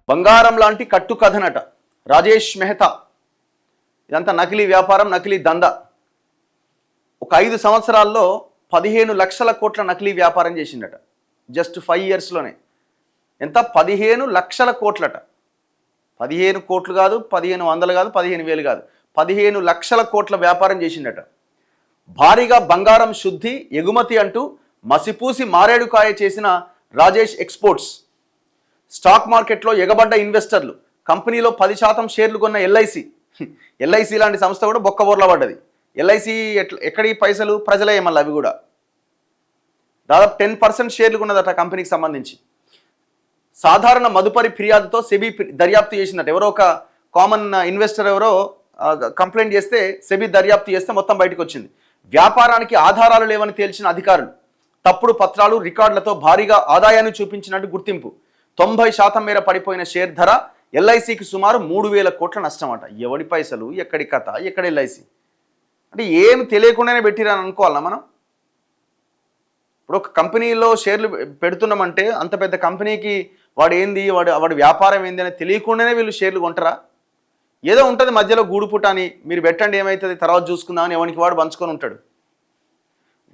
బంగారం లాంటి కట్టు కథనట రాజేష్ మెహతా. ఇదంతా నకిలీ వ్యాపారం, నకిలీ దందా. ఒక 5 సంవత్సరాల్లో 15 లక్షల కోట్ల నకిలీ వ్యాపారం చేసిండట. జస్ట్ 5 ఇయర్స్లోనే. ఎంత? 15 లక్షల కోట్లట. 15 కోట్లు కాదు, 1500 కాదు, 15,000 కాదు, 15 లక్షల కోట్ల వ్యాపారం చేసిండట. భారీగా బంగారం శుద్ధి ఎగుమతి అంటూ మసిపూసి మారేడుకాయ చేసిన రాజేష్ ఎక్స్పోర్ట్స్. స్టాక్ మార్కెట్లో ఎగబడ్డ ఇన్వెస్టర్లు, కంపెనీలో 10% షేర్లు కొన్న ఎల్ఐసి లాంటి సంస్థ కూడా బొక్కబోర్ల పడ్డది. ఎల్ఐసి ఎక్కడి పైసలు? ప్రజలే మళ్ళీ అవి కూడా. దాదాపు 10% షేర్లు కొన్నదట కంపెనీకి సంబంధించి. సాధారణ మదుపరి ఫిర్యాదుతో సెబీ దర్యాప్తు చేసిందట. ఎవరో ఒక కామన్ ఇన్వెస్టర్ ఎవరో కంప్లైంట్ చేస్తే సెబీ దర్యాప్తు చేస్తే మొత్తం బయటకు వచ్చింది. వ్యాపారానికి ఆధారాలు లేవని తేల్చిన అధికారులు. తప్పుడు పత్రాలు, రికార్డులతో భారీగా ఆదాయాన్ని చూపించినట్టు గుర్తింపు. 90% మేర పడిపోయిన షేర్ ధర. ఎల్ఐసికి సుమారు 3,000 కోట్ల నష్టం అట. ఎవడి పైసలు, ఎక్కడి కథ, ఎక్కడ ఎల్ఐసి అంటే ఏమి తెలియకుండానే పెట్టిరని అనుకోవాలా మనం? ఇప్పుడు ఒక కంపెనీలో షేర్లు పెడుతున్నామంటే అంత పెద్ద కంపెనీకి వాడు ఏంది, వాడి వ్యాపారం ఏంది అని తెలియకుండానే వీళ్ళు షేర్లు కొంటారా? ఏదో ఉంటుంది మధ్యలో గూడుపుట అని, మీరు పెట్టండి ఏమవుతుంది తర్వాత చూసుకుందామని ఎవరికి వాడు పంచుకొని ఉంటాడు.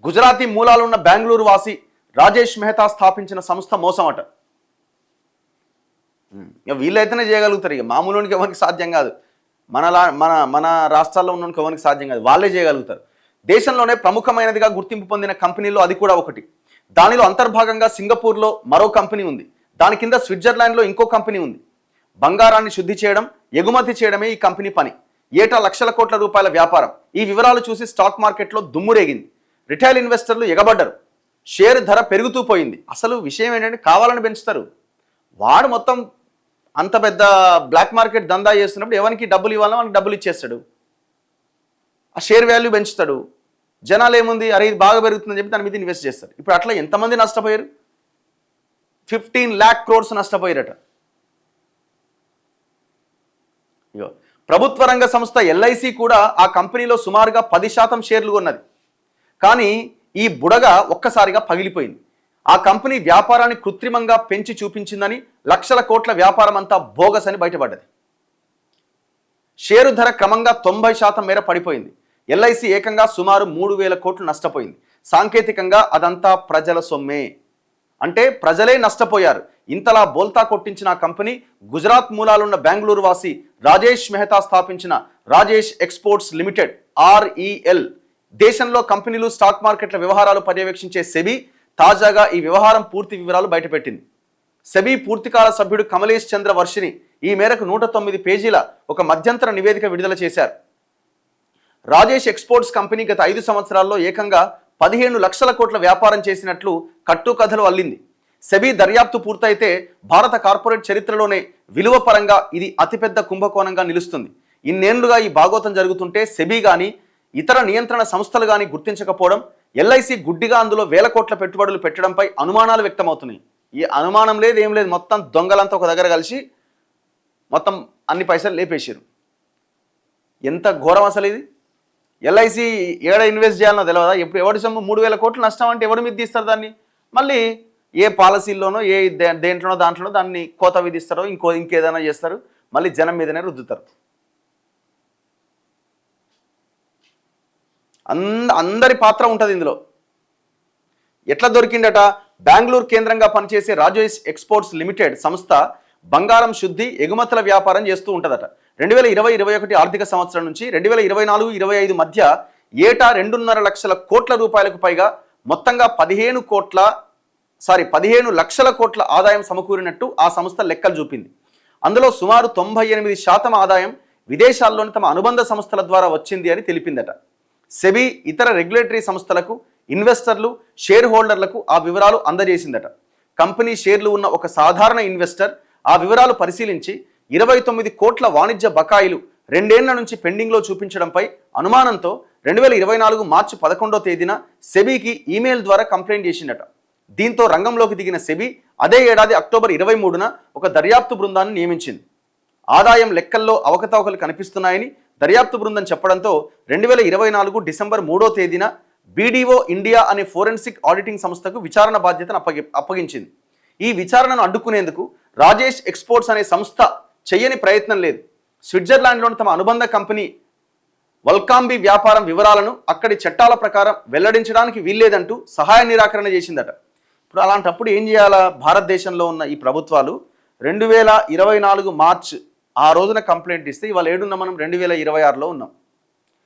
గుజరాతీ మూలాలు ఉన్న బెంగళూరు వాసి రాజేష్ మెహతా స్థాపించిన సంస్థ మోసం అట. ఇక వీళ్ళైతేనే చేయగలుగుతారు. ఇక మామూలునికి ఎవరికి సాధ్యం కాదు. మన రాష్ట్రాల్లో ఉన్నోనికి ఎవరికి సాధ్యం కాదు. వాళ్ళే చేయగలుగుతారు. దేశంలోనే ప్రముఖమైనదిగా గుర్తింపు పొందిన కంపెనీలో అది కూడా ఒకటి. దానిలో అంతర్భాగంగా సింగపూర్లో మరో కంపెనీ ఉంది. దాని కింద స్విట్జర్లాండ్లో ఇంకో కంపెనీ ఉంది. బంగారాన్ని శుద్ధి చేయడం, ఎగుమతి చేయడమే ఈ కంపెనీ పని. ఏటా లక్షల కోట్ల రూపాయల వ్యాపారం. ఈ వివరాలు చూసి స్టాక్ మార్కెట్లో దుమ్మురేగింది. రిటైల్ ఇన్వెస్టర్లు ఎగబడ్డరు. షేర్ ధర పెరుగుతూ పోయింది. అసలు విషయం ఏంటంటే కావాలని పెంచుతారు. వాడు మొత్తం అంత పెద్ద బ్లాక్ మార్కెట్ దందా చేస్తున్నప్పుడు ఎవరికి డబ్బులు ఇవ్వాలో వాళ్ళకి డబ్బులు ఇచ్చేస్తాడు. ఆ షేర్ వాల్యూ పెంచుతాడు. జనాలు ఏముంది, అరే ఇది బాగా పెరుగుతుందని చెప్పి దాని మీద ఇన్వెస్ట్ చేస్తారు. ఇప్పుడు అట్లా ఎంతమంది నష్టపోయారు? 15 lakh crores నష్టపోయారట. ఇగో ప్రభుత్వ రంగ సంస్థ ఎల్ఐసి కూడా ఆ కంపెనీలో సుమారుగా 10% షేర్లు కొన్నది. కానీ ఈ బుడగ ఒక్కసారిగా పగిలిపోయింది. ఆ కంపెనీ వ్యాపారాన్ని కృత్రిమంగా పెంచి చూపించిందని, లక్షల కోట్ల వ్యాపారం అంతా బోగస్ అని బయటపడ్డది. షేరు ధర క్రమంగా 90% మేర పడిపోయింది. ఎల్ఐసి ఏకంగా సుమారు 3,000 కోట్లు నష్టపోయింది. సాంకేతికంగా అదంతా ప్రజల సొమ్మే. అంటే ప్రజలే నష్టపోయారు. ఇంతలా బోల్తా కొట్టించిన ఆ కంపెనీ గుజరాత్ మూలాలున్న బెంగళూరు వాసి రాజేష్ మెహతా స్థాపించిన రాజేష్ ఎక్స్పోర్ట్స్ లిమిటెడ్ REL. దేశంలో కంపెనీలు, స్టాక్ మార్కెట్ల వ్యవహారాలు పర్యవేక్షించే సెబీ తాజాగా ఈ వ్యవహారం పూర్తి వివరాలు బయటపెట్టింది. సెబీ పూర్తికాల సభ్యుడు కమలేష్ చంద్ర వర్షిని ఈ మేరకు 109 పేజీల ఒక మధ్యంతర నివేదిక విడుదల చేశారు. రాజేష్ ఎక్స్పోర్ట్స్ కంపెనీ గత 5 సంవత్సరాల్లో ఏకంగా 15 లక్షల కోట్ల వ్యాపారం చేసినట్లు కట్టుకథలు అల్లింది. సెబీ దర్యాప్తు పూర్తయితే భారత కార్పొరేట్ చరిత్రలోనే విలువ పరంగా ఇది అతిపెద్ద కుంభకోణంగా నిలుస్తుంది. ఇన్నేళ్లుగా ఈ భాగోతం జరుగుతుంటే సెబీ కానీ ఇతర నియంత్రణ సంస్థలు కానీ గుర్తించకపోవడం, ఎల్ఐసి గుడ్డిగా అందులో వేల కోట్ల పెట్టుబడులు పెట్టడంపై అనుమానాలు వ్యక్తమవుతున్నాయి. ఈ అనుమానం లేదు, ఏం లేదు, మొత్తం దొంగలంతా ఒక దగ్గర కలిసి మొత్తం అన్ని పైసలు లేపేసారు. ఎంత ఘోరం అసలు ఇది! ఎల్ఐసి ఏడ ఇన్వెస్ట్ చేయాలనో తెలియదా? ఎప్పుడు ఎవరి సొమ్ము 3,000 కోట్లు నష్టం అంటే ఎవరి మీద తీస్తారు దాన్ని? మళ్ళీ ఏ పాలసీల్లోనో ఏ దేంట్లోనో దాంట్లోనో దాన్ని కోత విధిస్తారో ఇంకేదైనా చేస్తారు. మళ్ళీ జనం మీదనే రుద్దుతారు. అందరి పాత్ర ఉంటుంది ఇందులో. ఎట్లా దొరికిందట? బెంగళూరు కేంద్రంగా పనిచేసే రాజేష్ ఎక్స్పోర్ట్స్ లిమిటెడ్ సంస్థ బంగారం శుద్ధి, ఎగుమతుల వ్యాపారం చేస్తూ ఉంటుందట. 2020-21 ఆర్థిక సంవత్సరం నుంచి 2024-25 మధ్య ఏటా 2.5 లక్షల కోట్ల రూపాయలకు పైగా మొత్తంగా 15 లక్షల కోట్ల ఆదాయం సమకూరినట్టు ఆ సంస్థ లెక్కలు చూపింది. అందులో సుమారు 98% ఆదాయం విదేశాల్లోని తమ అనుబంధ సంస్థల ద్వారా వచ్చింది అని తెలిపిందట. సెబీ ఇతర రెగ్యులేటరీ సంస్థలకు, ఇన్వెస్టర్లు, షేర్ హోల్డర్లకు ఆ వివరాలు అందజేసిందట. కంపెనీ షేర్లు ఉన్న ఒక సాధారణ ఇన్వెస్టర్ ఆ వివరాలు పరిశీలించి 29 కోట్ల వాణిజ్య బకాయిలు 2 ఏళ్ల నుంచి పెండింగ్లో చూపించడంపై అనుమానంతో 2024 మార్చి 11వ తేదీన సెబీకి ఈమెయిల్ ద్వారా కంప్లైంట్ చేసిందట. దీంతో రంగంలోకి దిగిన సెబీ అదే ఏడాది అక్టోబర్ 23న ఒక దర్యాప్తు బృందాన్ని నియమించింది. ఆదాయం లెక్కల్లో అవకతవకలు కనిపిస్తున్నాయని దర్యాప్తు బృందం చెప్పడంతో 2024 డిసెంబర్ 3వ తేదీన BDO ఇండియా అనే ఫోరెన్సిక్ ఆడిటింగ్ సంస్థకు విచారణ బాధ్యతను అప్పగించింది. ఈ విచారణను అడ్డుకునేందుకు రాజేష్ ఎక్స్పోర్ట్స్ అనే సంస్థ చెయ్యని ప్రయత్నం లేదు. స్విట్జర్లాండ్లోని తమ అనుబంధ కంపెనీ వల్కాంబి వ్యాపారం వివరాలను అక్కడి చట్టాల ప్రకారం వెల్లడించడానికి వీల్లేదంటూ సహాయ నిరాకరణ చేసిందట. ఇప్పుడు అలాంటప్పుడు ఏం చేయాలా? భారతదేశంలో ఉన్న ఈ ప్రభుత్వాలు 2024 మార్చ్ ఆ రోజున కంప్లైంట్ ఇస్తే ఇవాళ ఏడున్న మనం 2026లో ఉన్నాం.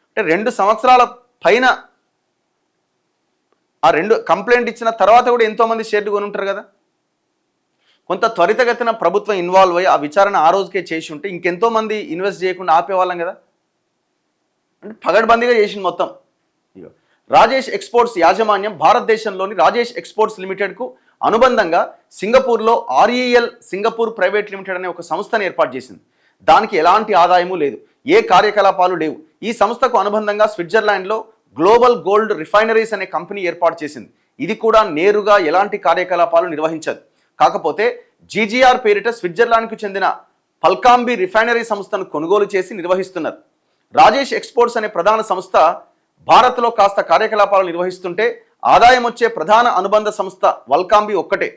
అంటే 2 సంవత్సరాల పైన ఆ 2 కంప్లైంట్ ఇచ్చిన తర్వాత కూడా ఎంతోమంది షేర్లు కొని ఉంటారు కదా. కొంత త్వరితగతిన ప్రభుత్వం ఇన్వాల్వ్ అయ్యి ఆ విచారణ ఆ రోజుకే చేసి ఉంటే ఇంకెంతోమంది ఇన్వెస్ట్ చేయకుండా ఆపేవాళ్ళం కదా. అంటే పగడ్బందీగా చేసింది మొత్తం. రాజేష్ ఎక్స్పోర్ట్స్ యాజమాన్యం భారతదేశంలోని రాజేష్ ఎక్స్పోర్ట్స్ లిమిటెడ్కు అనుబంధంగా సింగపూర్లో ఆర్ఈఎల్ సింగపూర్ ప్రైవేట్ లిమిటెడ్ అనే ఒక సంస్థను ఏర్పాటు చేసింది. దానికి ఎలాంటి ఆదాయము లేదు, ఏ కార్యకలాపాలు లేవు. ఈ సంస్థకు అనుబంధంగా స్విట్జర్లాండ్లో గ్లోబల్ గోల్డ్ రిఫైనరీస్ అనే కంపెనీ ఏర్పాటు చేసింది. ఇది కూడా నేరుగా ఎలాంటి కార్యకలాపాలు నిర్వహించదు. కాకపోతే జీజీఆర్ పేరిట స్విట్జర్లాండ్కు చెందిన పల్కాంబి రిఫైనరీ సంస్థను కొనుగోలు చేసి నిర్వహిస్తున్నారు. రాజేష్ ఎక్స్పోర్ట్స్ అనే ప్రధాన సంస్థ భారత్లో కాస్త కార్యకలాపాలు నిర్వహిస్తుంటే ఆదాయం వచ్చే ప్రధాన అనుబంధ సంస్థ వల్కాంబి ఒక్కటే.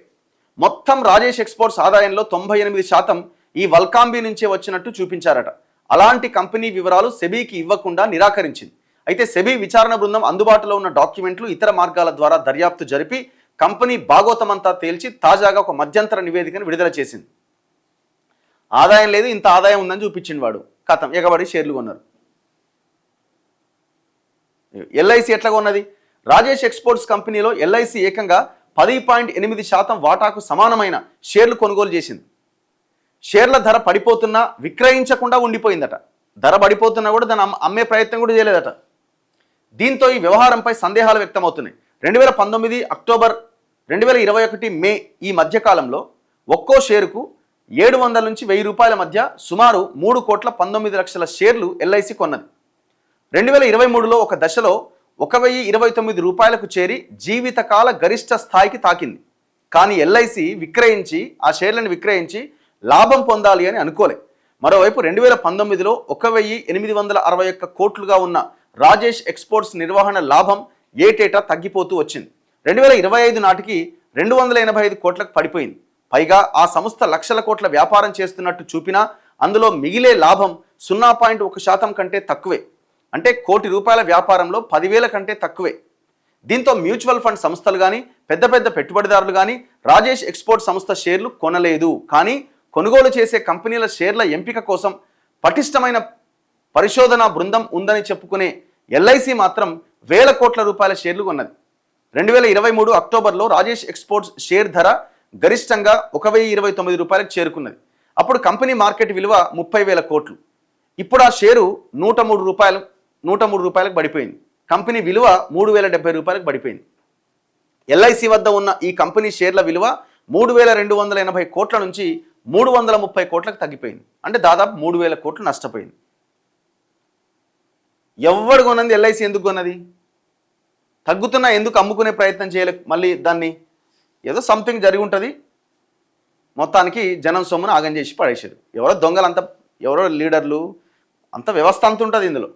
మొత్తం రాజేష్ ఎక్స్పోర్ట్స్ ఆదాయంలో 98% ఈ వల్కాంబి నుంచే వచ్చినట్టు చూపించారట. అలాంటి కంపెనీ వివరాలు సెబీకి ఇవ్వకుండా నిరాకరించింది. అయితే సెబీ విచారణ బృందం అందుబాటులో ఉన్న డాక్యుమెంట్లు ఇతర మార్గాల ద్వారా దర్యాప్తు జరిపి కంపెనీ భాగోతమంతా తేల్చి తాజాగా ఒక మధ్యంతర నివేదికను విడుదల చేసింది. ఆదాయం లేదు, ఇంత ఆదాయం ఉందని చూపించింది వాడు. కథం ఎగబడి షేర్లు కొన్నారు. ఎల్ఐసి ఎట్లా ఉన్నది? రాజేష్ ఎక్స్పోర్ట్స్ కంపెనీలో ఎల్ఐసి ఏకంగా 10.8% వాటాకు సమానమైన షేర్లు కొనుగోలు చేసింది. షేర్ల ధర పడిపోతున్నా విక్రయించకుండా ఉండిపోయిందట. ధర పడిపోతున్నా కూడా దాన్ని అమ్మే ప్రయత్నం కూడా చేయలేదట. దీంతో ఈ వ్యవహారంపై సందేహాలు వ్యక్తమవుతున్నాయి. 2019 అక్టోబర్ 2021 మే ఈ మధ్యకాలంలో ఒక్కో షేరుకు 700 నుంచి 1000 రూపాయల మధ్య సుమారు 3,19,00,000 షేర్లు ఎల్ఐసి కొన్నది. 2023లో ఒక దశలో 1,029 రూపాయలకు చేరి జీవితకాల గరిష్ట స్థాయికి తాకింది. కానీ ఎల్ఐసి ఆ షేర్లను విక్రయించి లాభం పొందాలి అని అనుకోలే. మరోవైపు 2019లో 1,861 కోట్లుగా ఉన్న రాజేష్ ఎక్స్పోర్ట్స్ నిర్వహణ లాభం ఏటేటా తగ్గిపోతూ వచ్చింది. 2025 నాటికి 285 కోట్లకు పడిపోయింది. పైగా ఆ సంస్థ లక్షల కోట్ల వ్యాపారం చేస్తున్నట్టు చూపినా అందులో మిగిలే లాభం 0.1% కంటే తక్కువే. అంటే ₹1,00,00,000 వ్యాపారంలో 10,000 కంటే తక్కువే. దీంతో మ్యూచువల్ ఫండ్ సంస్థలు కానీ పెద్ద పెద్ద పెట్టుబడిదారులు కానీ రాజేష్ ఎక్స్పోర్ట్ సంస్థ షేర్లు కొనలేదు. కానీ కొనుగోలు చేసే కంపెనీల షేర్ల ఎంపిక కోసం పటిష్టమైన పరిశోధనా బృందం ఉందని చెప్పుకునే ఎల్ఐసి మాత్రం వేల కోట్ల రూపాయల షేర్లు కొన్నది. 2023 అక్టోబర్లో రాజేష్ ఎక్స్పోర్ట్స్ షేర్ ధర గరిష్టంగా 1,029 రూపాయలకు చేరుకున్నది. అప్పుడు కంపెనీ మార్కెట్ విలువ 30,000 కోట్లు. ఇప్పుడు ఆ షేరు 103 రూపాయలకు పడిపోయింది. కంపెనీ విలువ 3,070 రూపాయలకు పడిపోయింది. ఎల్ఐసి వద్ద ఉన్న ఈ కంపెనీ షేర్ల విలువ 3,280 కోట్ల నుంచి 330 కోట్లకు తగ్గిపోయింది. అంటే దాదాపు 3,000 కోట్లు నష్టపోయింది. ఎవడు కొన్నది? ఎల్ఐసి ఎందుకు కొన్నది? తగ్గుతున్నా ఎందుకు అమ్ముకునే ప్రయత్నం చేయలే? మళ్ళీ దాన్ని ఏదో సంథింగ్ జరిగి ఉంటుంది, మొత్తానికి జనం సొమ్మును ఆగం చేసి పడేసారు. ఎవరో దొంగలంతా, ఎవరో లీడర్లు, అంత వ్యవస్థ అంత ఉంటుంది ఇందులో.